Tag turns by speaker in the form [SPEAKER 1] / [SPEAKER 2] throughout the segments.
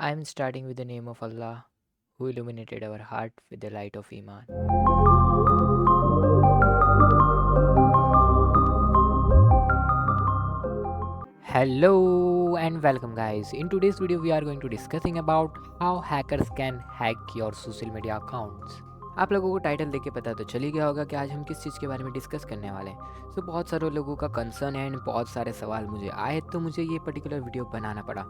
[SPEAKER 1] I am starting with the name of Allah, who illuminated our heart with the light of Iman. Hello and welcome guys. In today's video we are going to discussing about how hackers can hack your social media accounts. आप लोगों को title देख के पता तो चल ही गया होगा कि आज हम किस चीज़ के बारे में डिस्कस करने वाले हैं। सो बहुत सारे लोगों का कंसर्न है एंड बहुत सारे सवाल मुझे आए तो मुझे ये पर्टिकुलर वीडियो बनाना पड़ा।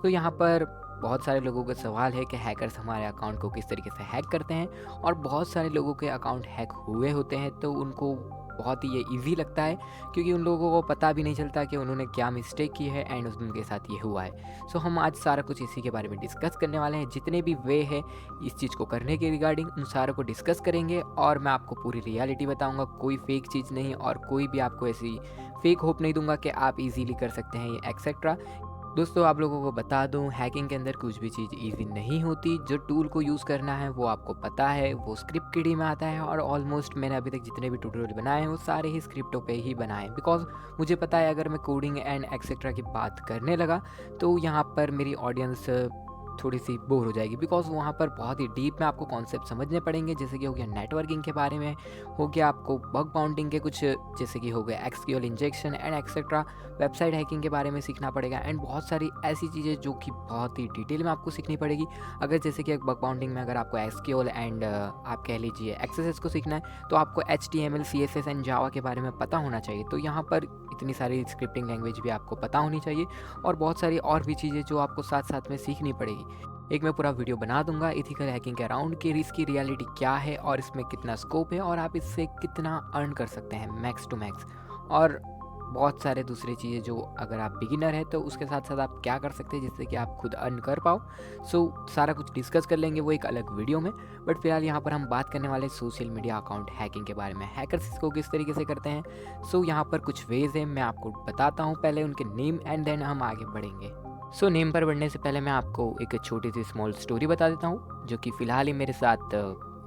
[SPEAKER 1] तो यहाँ पर बहुत सारे लोगों का सवाल है कि हैकर्स हमारे अकाउंट को किस तरीके से हैक करते हैं और बहुत सारे लोगों के अकाउंट हैक हुए होते हैं तो उनको बहुत ही ये ईजी लगता है क्योंकि उन लोगों को पता भी नहीं चलता कि उन्होंने क्या मिस्टेक की है एंड उनके साथ ये हुआ है। सो हम आज सारा कुछ इसी के बारे में डिस्कस करने वाले हैं। जितने भी वे है इस चीज़ को करने के रिगार्डिंग उन सारों को डिस्कस करेंगे और मैं आपको पूरी रियलिटी बताऊंगा। कोई फेक चीज़ नहीं और कोई भी आपको ऐसी फेक होप नहीं दूंगा कि आप इजीली कर सकते हैं ये एक्सेट्रा। दोस्तों आप लोगों को बता दूं हैकिंग के अंदर कुछ भी चीज़ इजी नहीं होती। जो टूल को यूज़ करना है वो आपको पता है, वो स्क्रिप्ट किडी में आता है और ऑलमोस्ट मैंने अभी तक जितने भी ट्यूटोरियल बनाए हैं वो सारे ही स्क्रिप्टों पे ही बनाए हैं बिकॉज मुझे पता है अगर मैं कोडिंग एंड एक्सेट्रा की बात करने लगा तो यहाँ पर मेरी ऑडियंस थोड़ी सी बोर हो जाएगी बिकॉज वहाँ पर बहुत ही डीप में आपको कॉन्सेप्ट समझने पड़ेंगे। जैसे कि हो गया नेटवर्किंग के बारे में, हो गया आपको बग बाउंडिंग के कुछ, जैसे कि हो गया SQL injection and etcetera, website hacking के बारे में सीखना पड़ेगा एंड बहुत सारी ऐसी चीज़ें जो कि बहुत ही डिटेल में आपको सीखनी पड़ेगी। अगर जैसे कि बग बाउंडिंग में अगर आपको एक्सक्यूएल एंड आप कह लीजिए एक्सेस को सीखना है तो आपको HTML CSS एंड जावा के बारे में पता होना चाहिए। तो यहाँ पर इतनी सारी स्क्रिप्टिंग लैंग्वेज भी आपको पता होनी चाहिए और बहुत सारी और भी चीज़ें जो आपको साथ साथ में सीखनी पड़ेगी। एक मैं पूरा वीडियो बना दूंगा इथिकल हैकिंग के अराउंड कि इसकी रियलिटी क्या है और इसमें कितना स्कोप है और आप इससे कितना अर्न कर सकते हैं मैक्स टू मैक्स, और बहुत सारे दूसरी चीज़ें जो अगर आप बिगिनर हैं तो उसके साथ साथ आप क्या कर सकते हैं जिससे कि आप खुद अर्न कर पाओ। सो सारा कुछ डिस्कस कर लेंगे वो एक अलग वीडियो में। बट फिलहाल यहाँ पर हम बात करने वाले सोशल मीडिया अकाउंट हैकिंग के बारे में, हैकर्स इसको किस तरीके से करते हैं। सो यहाँ पर कुछ वेज है, मैं आपको बताता हूँ पहले उनके नेम एंड देन हम आगे बढ़ेंगे। सो नेम पर बढ़ने से पहले मैं आपको एक छोटी सी स्मॉल स्टोरी बता देता हूँ जो कि फ़िलहाल ही मेरे साथ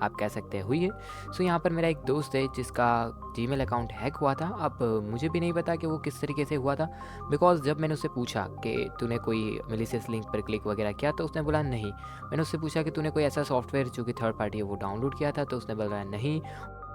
[SPEAKER 1] आप कह सकते हैं हुई है। सो यहाँ पर मेरा एक दोस्त है जिसका जीमेल अकाउंट हैक हुआ था। अब मुझे भी नहीं पता कि वो किस तरीके से हुआ था बिकॉज जब मैंने उससे पूछा कि तूने कोई मेलिशियस लिंक पर क्लिक वगैरह किया तो उसने बोला नहीं। मैंने उससे पूछा कि तूने कोई ऐसा सॉफ्टवेयर जो कि थर्ड पार्टी है वो डाउनलोड किया था तो उसने बोला नहीं।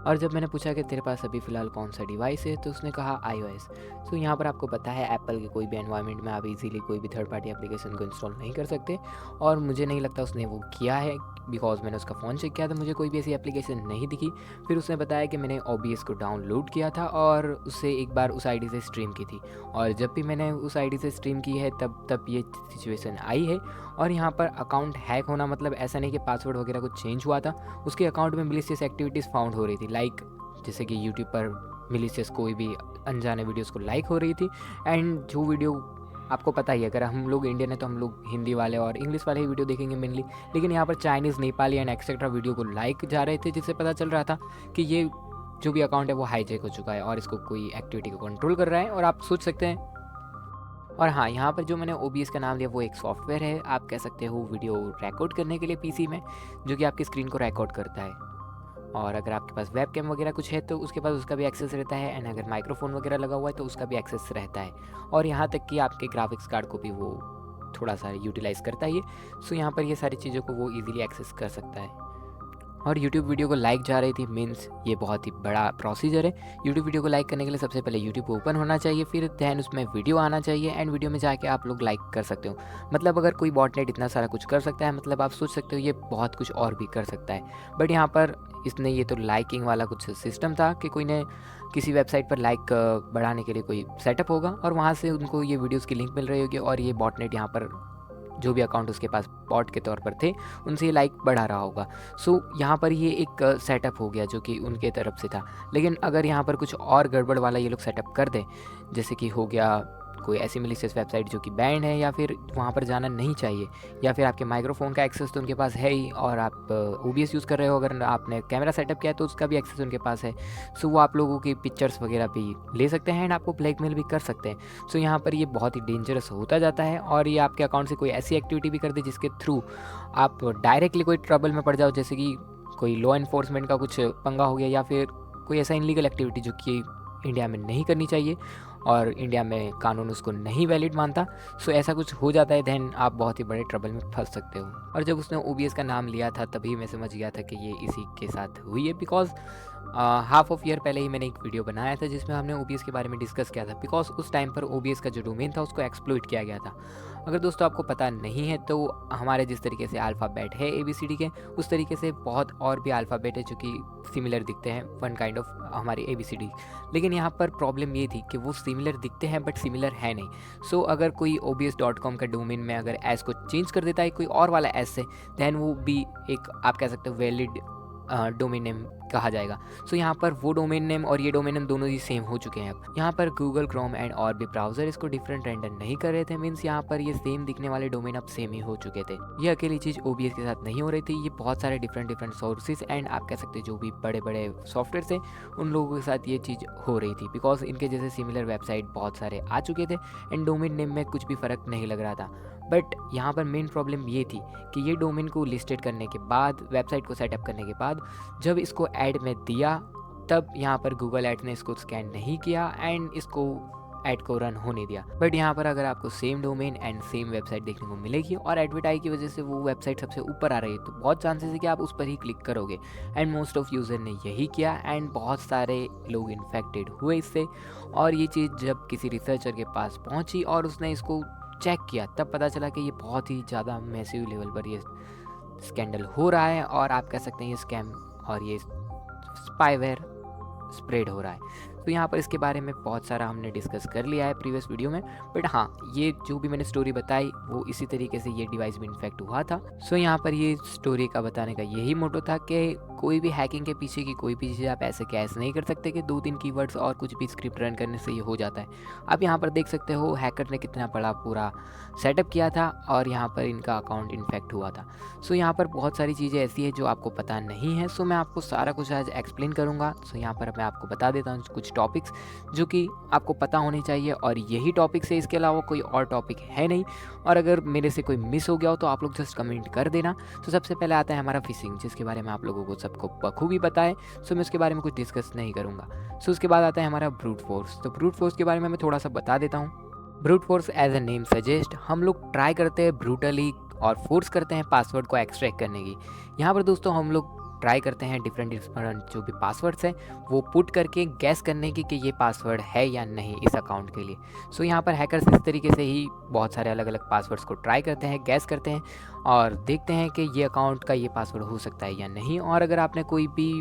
[SPEAKER 1] और जब मैंने पूछा कि तेरे पास अभी फ़िलहाल कौन सा डिवाइस है तो उसने कहा iOS। सो यहाँ पर आपको पता है एप्पल के कोई भी एनवायरनमेंट में आप इजीली कोई भी थर्ड पार्टी एप्लीकेशन को इंस्टॉल नहीं कर सकते और मुझे नहीं लगता उसने वो किया है बिकॉज मैंने उसका फ़ोन चेक किया तो मुझे कोई भी ऐसी एप्लीकेशन नहीं दिखी। फिर उसने बताया कि मैंने OBS को डाउनलोड किया था और उससे एक बार उस आईडी से स्ट्रीम की थी और जब भी मैंने उस आईडी से स्ट्रीम की है तब ये सिचुएशन आई है। और यहाँ पर अकाउंट हैक होना मतलब ऐसा नहीं कि पासवर्ड वगैरह कुछ चेंज हुआ था, उसके अकाउंट में मिलिशियस एक्टिविटीज़ फाउंड हो रही थी। लाइक जैसे कि यूट्यूब पर मिलिशियस कोई भी अनजाने वीडियोस को लाइक हो रही थी एंड जो वीडियो आपको पता ही है अगर हम लोग इंडियन है तो हम लोग हिंदी वाले और इंग्लिश वाले ही वीडियो देखेंगे मेनली, लेकिन यहाँ पर Chinese, Nepali and etcetera video को लाइक जा रहे थे जिससे पता चल रहा था कि ये जो भी अकाउंट है वो हाईजैक हो चुका है और इसको कोई एक्टिविटी को कंट्रोल कर रहा है। और आप सोच सकते हैं। और हाँ, यहाँ पर जो मैंने OBS का नाम लिया वो एक सॉफ्टवेयर है, आप कह सकते हो वीडियो रिकॉर्ड करने के लिए पीसी में, जो कि आपकी स्क्रीन को रिकॉर्ड करता है। और अगर आपके पास वेब कैम वगैरह कुछ है तो उसके पास उसका भी एक्सेस रहता है एंड अगर माइक्रोफोन वगैरह लगा हुआ है तो उसका भी एक्सेस रहता है। और यहाँ तक कि आपके ग्राफिक्स कार्ड को भी वो थोड़ा सा यूटिलाइज़ करता है ये। सो यहाँ पर ये सारी चीज़ों को वो ईजिली एक्सेस कर सकता है। और यूट्यूब वीडियो को लाइक जा रही थी मीन्स ये बहुत ही बड़ा प्रोसीजर है। यूट्यूब वीडियो को लाइक करने के लिए सबसे पहले यूट्यूब ओपन होना चाहिए, फिर दैन उसमें वीडियो आना चाहिए एंड वीडियो में जाके आप लोग लाइक कर सकते हो। मतलब अगर कोई बॉटनेट इतना सारा कुछ कर सकता है मतलब आप सोच सकते हो ये बहुत कुछ और भी कर सकता है। बट यहाँ पर इसने ये तो लाइकिंग वाला कुछ सिस्टम था कि कोई ने किसी वेबसाइट पर लाइक बढ़ाने के लिए कोई सेटअप होगा और वहाँ से उनको ये वीडियोज़ की लिंक मिल रही होगी और ये बॉटनेट यहाँ पर जो भी अकाउंट उसके पास बॉट के तौर पर थे उनसे ये लाइक बढ़ा रहा होगा। सो यहाँ पर ये एक सेटअप हो गया जो कि उनके तरफ से था। लेकिन अगर यहाँ पर कुछ और गड़बड़ वाला ये लोग सेटअप कर दें, जैसे कि हो गया कोई ऐसी मिलिशियस वेबसाइट जो कि बैंड है या फिर वहाँ पर जाना नहीं चाहिए, या फिर आपके माइक्रोफोन का एक्सेस तो उनके पास है ही और आप OBS यूज़ कर रहे हो, अगर आपने कैमरा सेटअप किया है तो उसका भी एक्सेस उनके पास है। सो वो आप लोगों की पिक्चर्स वगैरह भी ले सकते हैं एंड आपको ब्लैकमेल भी कर सकते हैं। सो यहाँ पर ये बहुत ही डेंजरस होता जाता है और ये आपके अकाउंट से कोई ऐसी एक्टिविटी भी कर दे जिसके थ्रू आप डायरेक्टली कोई ट्रबल में पड़ जाओ, जैसे कि कोई लॉ इन्फोर्समेंट का कुछ पंगा हो गया या फिर कोई ऐसा इनलीगल एक्टिविटी जो कि इंडिया में नहीं करनी चाहिए। और इंडिया में कानून उसको नहीं वैलिड मानता, सो ऐसा कुछ हो जाता है, देन आप बहुत ही बड़े ट्रबल में फंस सकते हो। और जब उसने OBS का नाम लिया था तभी मैं समझ गया था कि ये इसी के साथ हुई है, बिकॉज हाफ ऑफ ईयर पहले ही मैंने एक वीडियो बनाया था जिसमें हमने OBS के बारे में डिस्कस किया था, बिकॉज उस टाइम पर OBS का जो डोमेन था उसको एक्सप्लॉइट किया गया था। अगर दोस्तों आपको पता नहीं है तो हमारे जिस तरीके से अल्फ़ाबेट है ABCD के, उस तरीके से बहुत और भी अल्फ़ाबेट है जो कि सिमिलर दिखते हैं, वन काइंड ऑफ हमारी ABCD। लेकिन यहाँ पर प्रॉब्लम ये थी कि वो सिमिलर दिखते हैं बट सिमिलर है नहीं। सो अगर कोई obs.com का डोमेन में अगर एस को चेंज कर देता है कोई और वाला एस से, दैन वो भी एक आप कह सकते हो वैलिड डोमेन नेम कहा जाएगा। सो यहाँ पर वो डोमेन नेम और ये डोमेन नेम दोनों ही सेम हो चुके हैं। अब यहाँ पर गूगल क्रोम एंड और भी ब्राउज़र इसको डिफरेंट रेंडर नहीं कर रहे थे, मीन्स यहाँ पर ये सेम दिखने वाले डोमेन अब सेम ही हो चुके थे। ये अकेली चीज़ OBS के साथ नहीं हो रही थी, ये बहुत सारे डिफरेंट सोर्सेज एंड आप कह सकते जो भी बड़े बड़े सॉफ्टवेयर थे उन लोगों के साथ ये चीज़ हो रही थी, बिकॉज इनके जैसे सिमिलर वेबसाइट बहुत सारे आ चुके थे एंड डोमेन नेम में कुछ भी फ़र्क नहीं लग रहा था। बट यहाँ पर मेन प्रॉब्लम ये थी कि ये डोमेन को लिस्टेड करने के बाद, वेबसाइट को सेटअप करने के बाद, जब इसको ऐड में दिया तब यहाँ पर गूगल एड्स ने इसको स्कैन नहीं किया एंड इसको ऐड को रन होने दिया। बट यहाँ पर अगर आपको same domain and same website देखने को मिलेगी और एडवर्टाइज की वजह से वो वेबसाइट सबसे ऊपर आ रही है, तो बहुत चांसेस है कि आप उस पर ही क्लिक करोगे एंड मोस्ट ऑफ यूज़र ने यही किया एंड बहुत सारे लोग इन्फेक्टेड हुए इससे। और ये चीज़ जब किसी रिसर्चर के पास पहुँची और उसने इसको चेक किया तब पता चला कि ये बहुत ही ज़्यादा मैसिव लेवल पर ये स्कैंडल हो रहा है और आप कह सकते हैं ये स्कैम और ये स्पाईवेयर स्प्रेड हो रहा है। तो यहाँ पर इसके बारे में बहुत सारा हमने डिस्कस कर लिया है प्रीवियस वीडियो में, बट हाँ, ये जो भी मैंने स्टोरी बताई वो इसी तरीके से ये डिवाइस भी इन्फेक्ट हुआ था। सो यहाँ पर ये स्टोरी का बताने का यही मोटो था कि कोई भी हैकिंग के पीछे की कोई भी चीज़ आप ऐसे कैश नहीं कर सकते कि 2-3 कीवर्ड्स और कुछ भी स्क्रिप्ट रन करने से ये हो जाता है। आप यहाँ पर देख सकते हो हैकर ने कितना बड़ा पूरा सेटअप किया था और यहाँ पर इनका अकाउंट इन्फेक्ट हुआ था। सो यहाँ पर बहुत सारी चीज़ें ऐसी है जो आपको पता नहीं है, सो मैं आपको सारा कुछ आज एक्सप्लेन करूँगा। सो यहाँ पर मैं आपको बता देता हूँ कुछ टॉपिक्स जो कि आपको पता होने चाहिए और यही टॉपिक्स है, इसके अलावा कोई और टॉपिक है नहीं। और अगर मेरे से कोई मिस हो गया हो तो आप लोग जस्ट कमेंट कर देना। तो सबसे पहले आता है हमारा फिशिंग, जिसके बारे में आप लोगों को सबको बखूबी पता है, सो मैं उसके बारे में कुछ डिस्कस नहीं करूँगा। सो उसके बाद आता है हमारा ब्रूट फोर्स। तो ब्रूट फोर्स के बारे में मैं थोड़ा सा बता देता हूँ। Brute force as a name suggest, हम लोग ट्राई करते हैं ब्रूटली और फोर्स करते हैं पासवर्ड को एक्सट्रैक्ट करने की। यहाँ पर दोस्तों हम लोग ट्राई करते हैं डिफरेंट जो भी पासवर्ड्स हैं वो पुट करके गैस करने की कि ये पासवर्ड है या नहीं इस अकाउंट के लिए। सो यहाँ पर हैकर्स इस तरीके से ही बहुत सारे अलग अलग पासवर्ड्स को ट्राई करते हैं, गैस करते हैं और देखते हैं कि ये अकाउंट का ये पासवर्ड हो सकता है या नहीं। और अगर आपने कोई भी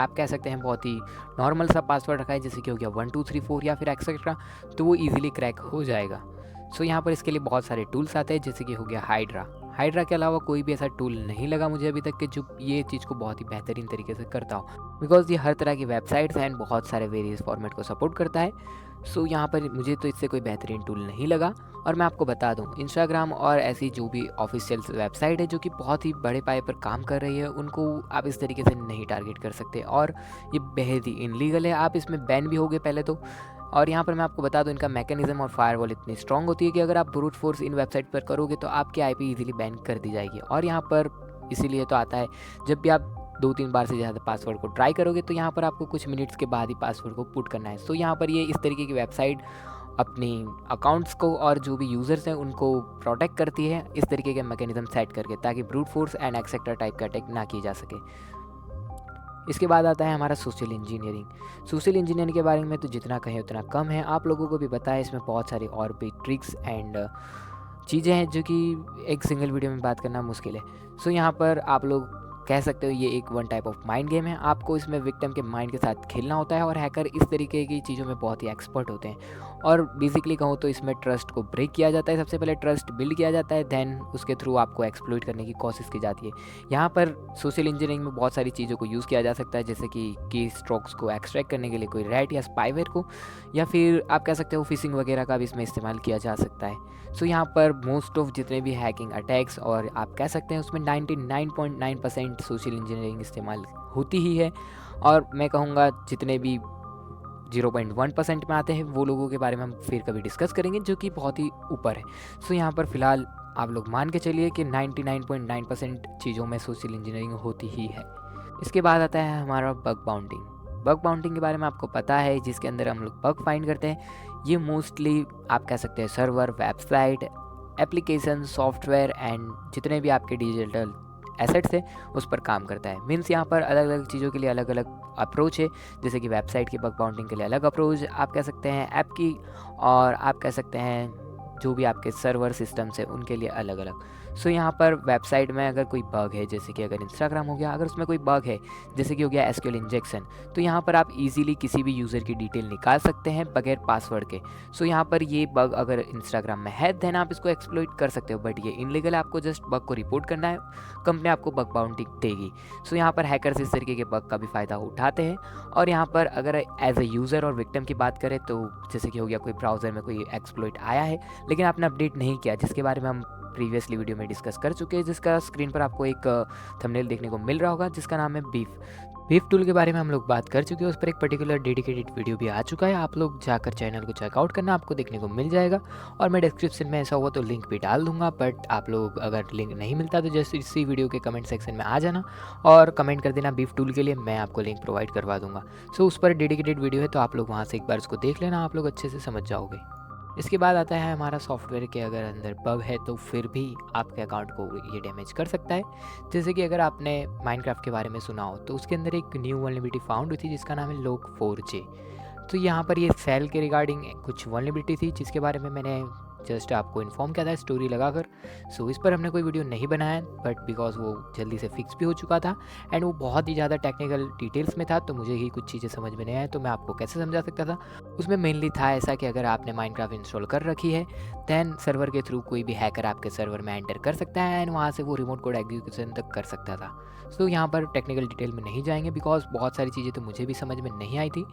[SPEAKER 1] आप कह सकते हैं बहुत ही नॉर्मल सा पासवर्ड रखा है, जैसे कि हो गया 1 2 3 4 या फिर एक्सेट्रा, तो वो ईजिली क्रैक हो जाएगा। सो यहाँ पर इसके लिए बहुत सारे टूल्स आते हैं, जैसे कि हो गया हाइड्रा के अलावा कोई भी ऐसा टूल नहीं लगा मुझे अभी तक कि जो ये चीज़ को बहुत ही बेहतरीन तरीके से करता हो, बिकॉज ये हर तरह की वेबसाइट्स एंड बहुत सारे वेरियस फॉर्मेट को सपोर्ट करता है। सो यहाँ पर मुझे तो इससे कोई बेहतरीन टूल नहीं लगा। और मैं आपको बता दूँ, इंस्टाग्राम और ऐसी जो भी ऑफिशियल वेबसाइट है जो कि बहुत ही बड़े पाए पर काम कर रही है, उनको आप इस तरीके से नहीं टारगेट कर सकते और ये बेहद ही इनलीगल है, आप इसमें बैन भी होगे पहले तो। और यहाँ पर मैं आपको बता दूं, इनका मैकेनिज्म और फायरवॉल इतनी स्ट्रांग होती है कि अगर आप ब्रूट फोर्स इन वेबसाइट पर करोगे तो आपकी आईपी इजीली बैन कर दी जाएगी। और यहाँ पर इसीलिए तो आता है जब भी आप 2-3 बार से ज़्यादा पासवर्ड को ट्राई करोगे तो यहाँ पर आपको कुछ मिनट्स के बाद ही पासवर्ड को पुट करना है। सो यहाँ पर ये इस तरीके की वेबसाइट अपनी अकाउंट्स को और जो भी यूज़र्स हैं उनको प्रोटेक्ट करती है इस तरीके के मैकेनिज्म सेट करके, ताकि brute force and etcetera type का अटैक ना की जा सके। इसके बाद आता है हमारा सोशल इंजीनियरिंग। सोशल इंजीनियरिंग के बारे में तो जितना कहें उतना कम है, आप लोगों को भी पता है इसमें बहुत सारी और भी ट्रिक्स एंड चीज़ें हैं जो कि एक सिंगल वीडियो में बात करना मुश्किल है। सो यहाँ पर आप लोग कह सकते हो ये एक one type of mind game है, आपको इसमें विक्टिम के माइंड के साथ खेलना होता है और हैकर इस तरीके की चीज़ों में बहुत ही एक्सपर्ट होते हैं। और बेसिकली कहूँ तो इसमें ट्रस्ट को ब्रेक किया जाता है, सबसे पहले ट्रस्ट बिल्ड किया जाता है, देन उसके थ्रू आपको एक्सप्लॉइट करने की कोशिश की जाती है। यहाँ पर सोशल इंजीनियरिंग में बहुत सारी चीज़ों को यूज़ किया जा सकता है, जैसे कि की स्ट्रोक्स को एक्सट्रैक्ट करने के लिए कोई रैट या स्पाईवेयर को, या फिर आप कह सकते हो फिशिंग वगैरह का भी इसमें इस्तेमाल किया जा सकता है। सो यहाँ पर मोस्ट ऑफ जितने भी हैकिंग अटैक्स और आप कह सकते हैं उसमें 99.9% सोशल इंजीनियरिंग इस्तेमाल होती ही है। और मैं कहूँगा जितने भी 0.1% में आते हैं वो लोगों के बारे में हम फिर कभी डिस्कस करेंगे, जो कि बहुत ही ऊपर है। सो यहाँ पर फ़िलहाल आप लोग मान के चलिए कि 99.9% चीज़ों में सोशल इंजीनियरिंग होती ही है। इसके बाद आता है हमारा बग बाउंटिंग। बग बाउंटिंग के बारे में आपको पता है, जिसके अंदर हम लोग बग फाइंड करते हैं। ये मोस्टली आप कह सकते हैं server, website, application, software and जितने भी आपके डिजिटल एसेट्स हैं उस पर काम करता है। मीन्स यहाँ पर अलग अलग चीज़ों के लिए अलग अलग अप्रोच है, जैसे कि वेबसाइट की बग बाउंडिंग के लिए अलग अप्रोच आप कह सकते हैं, ऐप की, और आप कह सकते हैं जो भी आपके सर्वर सिस्टम्स है उनके लिए अलग अलग। सो यहाँ पर वेबसाइट में अगर कोई बग है, जैसे कि अगर इंस्टाग्राम हो गया, अगर उसमें कोई बग है जैसे कि हो गया एसक्यूएल इंजेक्शन, तो यहाँ पर आप इजीली किसी भी यूज़र की डिटेल निकाल सकते हैं बगैर पासवर्ड के। सो यहाँ पर ये बग अगर इंस्टाग्राम में है देन आप इसको एक्सप्लॉइट कर सकते हो, बट ये इनलीगल है। आपको जस्ट बग को रिपोर्ट करना है, कंपनी आपको बग बाउंटी देगी। सो यहाँ पर हैकर्स इस तरीके के बग का भी फ़ायदा उठाते हैं। और यहाँ पर अगर एज ए यूज़र और विक्टिम की बात करें तो जैसे कि हो गया कोई ब्राउज़र में कोई एक्सप्लॉइट आया है लेकिन आपने अपडेट नहीं किया, जिसके बारे में हम प्रीवियसली वीडियो में डिस्कस कर चुके हैं, जिसका स्क्रीन पर आपको एक थंबनेल देखने को मिल रहा होगा जिसका नाम है बीफ। बीफ टूल के बारे में हम लोग बात कर चुके हैं, उस पर एक पर्टिकुलर डेडिकेटेड वीडियो भी आ चुका है, आप लोग जाकर चैनल को चेकआउट करना, आपको देखने को मिल जाएगा। और मैं डिस्क्रिप्शन में ऐसा हुआ तो लिंक भी डाल दूंगा, बट आप लोग अगर लिंक नहीं मिलता तो जैसे इसी वीडियो के कमेंट सेक्शन में आ जाना और कमेंट कर देना बीफ टूल के लिए, मैं आपको लिंक प्रोवाइड करवा दूंगा। सो उस पर डेडिकेटेड वीडियो है तो आप लोग वहाँ से एक बार उसको देख लेना, आप लोग अच्छे से समझ जाओगे। इसके बाद आता है हमारा सॉफ्टवेयर के अगर अंदर बग है तो फिर भी आपके अकाउंट को ये डैमेज कर सकता है। जैसे कि अगर आपने माइनक्राफ्ट के बारे में सुना हो तो उसके अंदर एक न्यू वल्नरेबिलिटी फाउंड हुई थी जिसका नाम है log4j। तो यहाँ पर ये सेल के रिगार्डिंग कुछ वल्नरेबिलिटी थी जिसके बारे में मैंने जस्ट आपको इन्फॉर्म किया था स्टोरी लगाकर। सो इस पर हमने कोई वीडियो नहीं बनाया, बट बिकॉज वो जल्दी से फिक्स भी हो चुका था एंड वो बहुत ही ज़्यादा टेक्निकल डिटेल्स में था तो मुझे ही कुछ चीज़ें समझ में नहीं आया, तो मैं आपको कैसे समझा सकता था। उसमें मेनली था ऐसा कि अगर आपने माइनक्राफ्ट इंस्टॉल कर रखी है दैन सर्वर के थ्रू कोई भी हैकर आपके सर्वर में एंटर कर सकता है एंड वहाँ से वो रिमोट कोड एग्जीक्यूशन तक कर सकता था। सो यहाँ पर टेक्निकल डिटेल में नहीं जाएंगे बिकॉज बहुत सारी चीज़ें तो मुझे भी समझ में नहीं आई थी।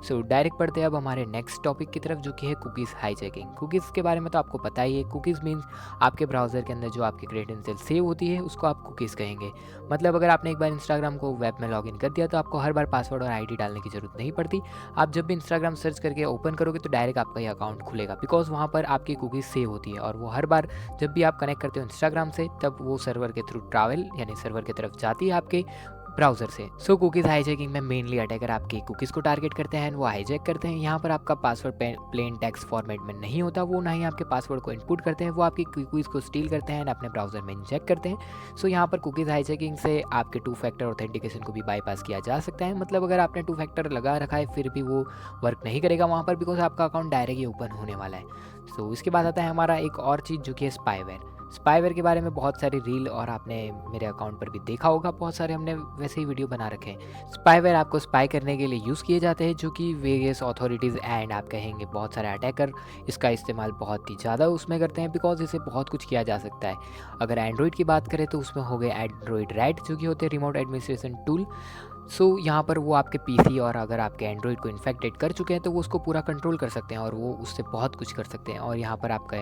[SPEAKER 1] सो डायरेक्ट पढ़ते हैं अब हमारे नेक्स्ट टॉपिक की तरफ जो कि है कुकीज़ हाईजैकिंग। कुकीज़ के बारे में तो आपको पता ही है, कुकीज़ मीन्स आपके ब्राउज़र के अंदर जो आपकी क्रेडेंशियल सेव होती है उसको आप कुकीज़ कहेंगे। मतलब अगर आपने एक बार इंस्टाग्राम को वेब में लॉगिन कर दिया तो आपको हर बार पासवर्ड और आईडी डालने की ज़रूरत नहीं पड़ती। आप जब भी इंस्टाग्राम सर्च करके ओपन करोगे तो डायरेक्ट आपका ये अकाउंट खुलेगा बिकॉज वहाँ पर आपकी कुकीज़ सेव होती है और वो हर बार जब भी आप कनेक्ट करते हो इंस्टाग्राम से तब वो सर्वर के थ्रू ट्रैवल यानी सर्वर की तरफ जाती है आपके ब्राउज़र से। सो कुकीज़ हाईजैकिंग में मेनली अटैकर आपकी कुकीज़ को टारगेट करते हैं, वो हाईजैक करते हैं। यहाँ पर आपका पासवर्ड प्लेन टेक्स्ट फॉर्मेट में नहीं होता, वो ना ही आपके पासवर्ड को इनपुट करते हैं, वो आपकी कुकीज़ को स्टील करते हैं अपने ब्राउज़र में इंजेक्ट करते हैं। सो यहाँ पर कुकीज़ हाईजैकिंग से आपके 2 फैक्टर ऑथेंटिकेशन को भी बाईपास किया जा सकता है। मतलब अगर आपने 2 फैक्टर लगा रखा है फिर भी वो वर्क नहीं करेगा वहाँ पर बिकॉज आपका अकाउंट डायरेक्ट ही ओपन होने वाला है। सो इसके बाद आता है हमारा एक और चीज़ जो कि है स्पाईवेयर। स्पाईवेयर के बारे में बहुत सारी रील और आपने मेरे अकाउंट पर भी देखा होगा, बहुत सारे हमने वैसे ही वीडियो बना रखे हैं। स्पाईवेयर आपको स्पाई करने के लिए यूज़ किए जाते हैं जो कि वेरियस अथॉरिटीज़ एंड आप कहेंगे बहुत सारे अटैकर इसका इस्तेमाल बहुत ही ज़्यादा उसमें करते हैं बिकॉज इसे बहुत कुछ किया जा सकता है। अगर एंड्रॉयड की बात करें तो उसमें हो गए एंड्रॉयड रैट जो कि होते हैं रिमोट एडमिनिस्ट्रेशन टूल। सो यहाँ पर वो आपके पीसी और अगर आपके एंड्रॉयड को इन्फेक्टेड कर चुके हैं तो वो उसको पूरा कंट्रोल कर सकते हैं और वो उससे बहुत कुछ कर सकते हैं और यहाँ पर आपका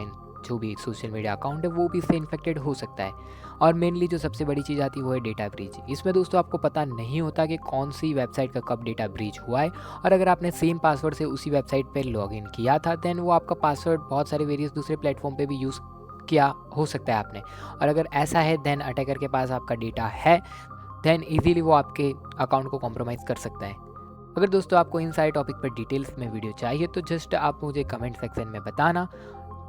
[SPEAKER 1] जो भी सोशल मीडिया अकाउंट है वो भी इससे इन्फेक्टेड हो सकता है। और मेनली जो सबसे बड़ी चीज़ आती है वो है डेटा ब्रीच। इसमें दोस्तों आपको पता नहीं होता कि कौन सी वेबसाइट का कब डेटा ब्रीच हुआ है और अगर आपने सेम पासवर्ड से उसी वेबसाइट पर लॉगिन किया था दैन वो आपका पासवर्ड बहुत सारे वेरियस दूसरे प्लेटफॉर्म पर भी यूज़ किया हो सकता है आपने। और अगर ऐसा है दैन अटैकर के पास आपका डेटा है दैन ईजीली वो आपके अकाउंट को कॉम्प्रोमाइज़ कर सकता है। अगर दोस्तों आपको इन सारे टॉपिक पर डिटेल्स में वीडियो चाहिए तो जस्ट आप मुझे कमेंट सेक्शन में बताना।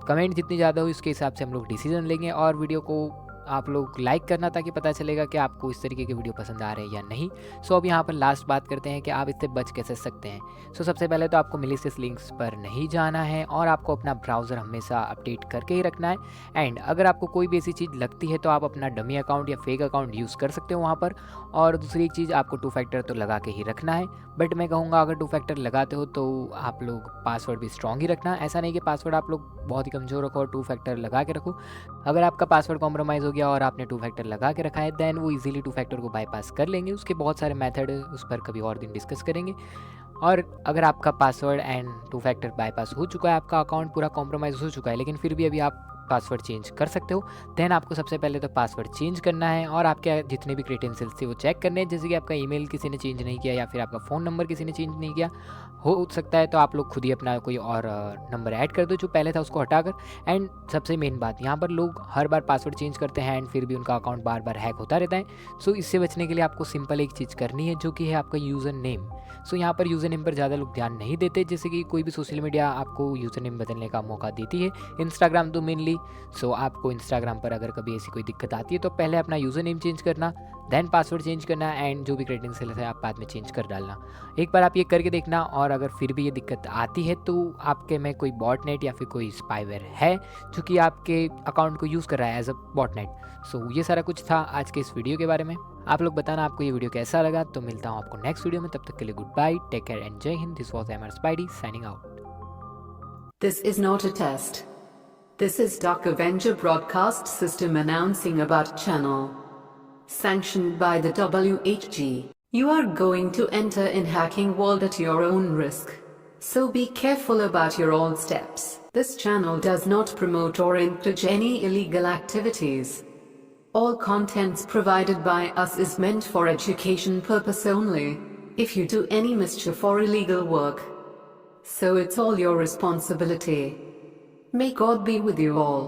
[SPEAKER 1] कमेंट जितनी ज़्यादा हो उसके हिसाब से हम लोग डिसीजन लेंगे और वीडियो को आप लोग लाइक करना ताकि पता चलेगा कि आपको इस तरीके के वीडियो पसंद आ रहे हैं या नहीं। सो अब यहाँ पर लास्ट बात करते हैं कि आप इससे बच कैसे सकते हैं। सो सबसे पहले तो आपको मेलिशियस लिंक्स पर नहीं जाना है और आपको अपना ब्राउज़र हमेशा अपडेट करके ही रखना है। एंड अगर आपको कोई भी ऐसी चीज़ लगती है तो आप अपना डमी अकाउंट या फेक अकाउंट यूज़ कर सकते हो वहाँ पर। और दूसरी एक चीज़ आपको 2 फैक्टर तो लगा के ही रखना है, बट मैं कहूँगा अगर 2 फैक्टर लगाते हो तो आप लोग पासवर्ड भी स्ट्रॉन्ग ही रखना। ऐसा नहीं कि पासवर्ड आप लोग बहुत ही कमज़ोर रखो और 2 फैक्टर लगा के रखो। अगर आपका पासवर्ड कॉम्प्रोमाइज़ हो गया और आपने 2 फैक्टर लगा के रखा है दैन वो इजीली 2 फैक्टर को बाईपास कर लेंगे। उसके बहुत सारे मेथड है, उस पर कभी और दिन डिस्कस करेंगे। और अगर आपका पासवर्ड एंड 2 फैक्टर बाईपास हो चुका है, आपका अकाउंट पूरा कॉम्प्रोमाइज़ हो चुका है लेकिन फिर भी अभी आप पासवर्ड चेंज कर सकते हो। देन आपको सबसे पहले तो पासवर्ड चेंज करना है और आपके जितने भी क्रेडेंशियल्स थे वो चेक करने हैं, जैसे कि आपका ईमेल किसी ने चेंज नहीं किया या फिर आपका फ़ोन नंबर किसी ने चेंज नहीं किया। हो सकता है तो आप लोग खुद ही अपना कोई और नंबर ऐड कर दो जो पहले था उसको हटाकर। एंड सबसे मेन बात, यहाँ पर लोग हर बार पासवर्ड चेंज करते हैं एंड फिर भी उनका अकाउंट बार बार हैक होता रहता है। सो इससे बचने के लिए आपको सिंपल एक चीज़ करनी है जो कि है आपका यूज़र नेम। सो यहाँ पर यूज़र नेम पर ज़्यादा लोग ध्यान नहीं देते, जैसे कि कोई भी सोशल मीडिया आपको यूज़र नेम बदलने का मौका देती है, इंस्टाग्राम तो मेनली। सो आपको इंस्टाग्राम पर अगर कभी ऐसी कोई दिक्कत आती है तो पहले अपना यूज़र नेम चेंज करना, देन पासवर्ड चेंज करना एंड जो भी क्रेडेंशियल है आप बाद में चेंज कर डालना। एक बार आप ये करके देखना, और अगर फिर भी ये दिक्कत आती है तो आपके में कोई बॉटनेट या फिर कोई स्पाईवेयर है जो कि आपके अकाउंट को यूज़ कर रहा है एज अ बॉटनेट। सो ये सारा कुछ था आज के इस वीडियो के बारे में। आप लोग बताना आपको ये वीडियो कैसा लगा। तो मिलता हूँ आपको नेक्स्ट वीडियो में, तब तक के लिए good bye, take care and जय हिंद। This was Mr Spidey signing out.
[SPEAKER 2] This is not a test. This is Dark Avenger Broadcast System announcing about channel. Sanctioned by the WHG. You are going to enter in hacking world at your own risk. So be careful about your own steps. This channel does not promote or encourage any illegal activities. All contents provided by us is meant for education purpose only. If you do any mischief or illegal work, so it's all your responsibility. May God be with you all.